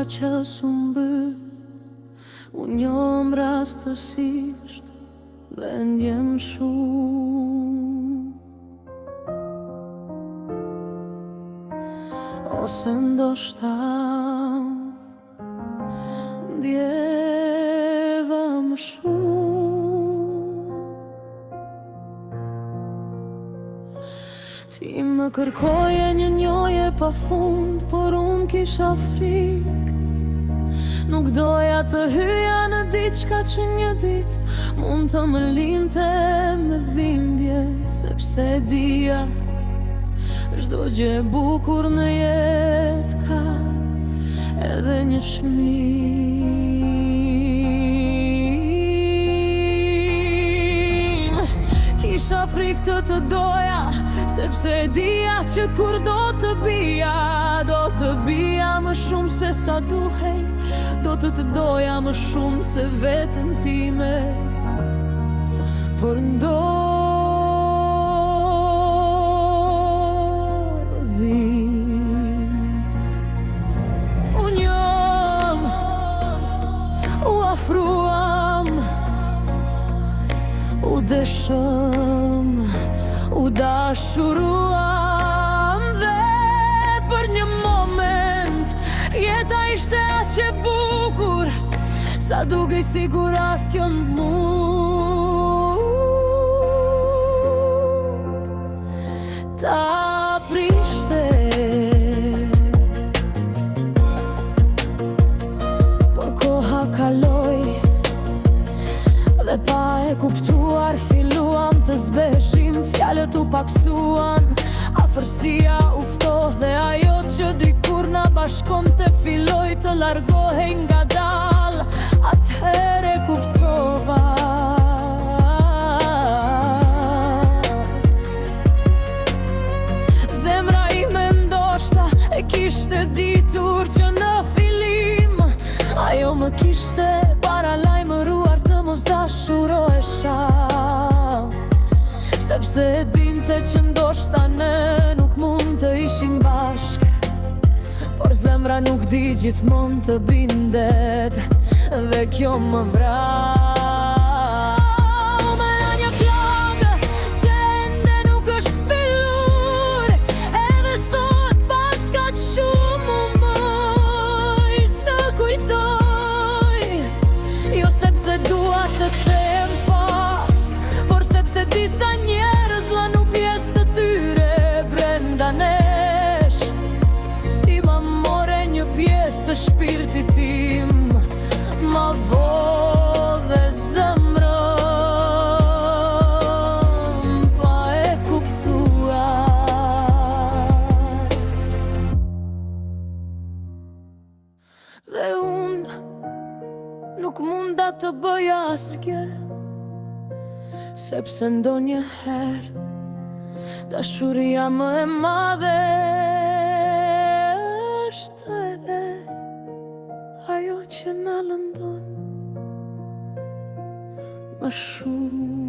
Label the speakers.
Speaker 1: që s'umbën, unë jom rastësisht dhe ndjem shumë. Ose ndoshta ndjeva më shumë. Ti më kërkoje një njoje pa fund, por unë kisha frikë. Nuk doja të hyja në diçka që një dit mund të më linte me dhimbje, sepse dija çdo gjë e bukur në jetë ka edhe një çmim. Kisha frikë të doja, sepse dija që kur do të bija më shumë se sa duhej. Do të doja më shumë se vetën time, por ndodhi. Unë jam, u afruam, u deshëm, u dashuruam, dhe për një moment jeta ishte aq e bukur sa dukej sigur asgjë mund ta prishte. Por koha kaloi dhe pa e kuptuar filluam të zbeshim, fjalët u paksuan, afërsia u ftohtë dhe ajo që dikur na bashkonte filloi të largohej ngadalë. Atëherë kuptova zemra ime ndoshta e kishte ditur që në fillim ajo më kishte paralajmëruar të mos dashurohesha, sepse e dinte që ndoshta ne nuk mund të ishim bashk. Por zemra nuk di gjithmonë të bindet, dhe kjo më vrau me një plagë që ende nuk është mbyllur. Edhe sot pas kaq shumë u mëj të kujtoj, jo sepse dua të kthehem pas, por sepse disa njerëz lanu pjesë të tyre brenda nesh. Ti ma more një pjesë të shpirtit tim, ma vodhe zemrën pa e kuptuar. Dhe unë nuk munda të bëja asgjë, sepse ndonjëherë dashuria më e madhe është edhe ajo që na lëndon më shumë.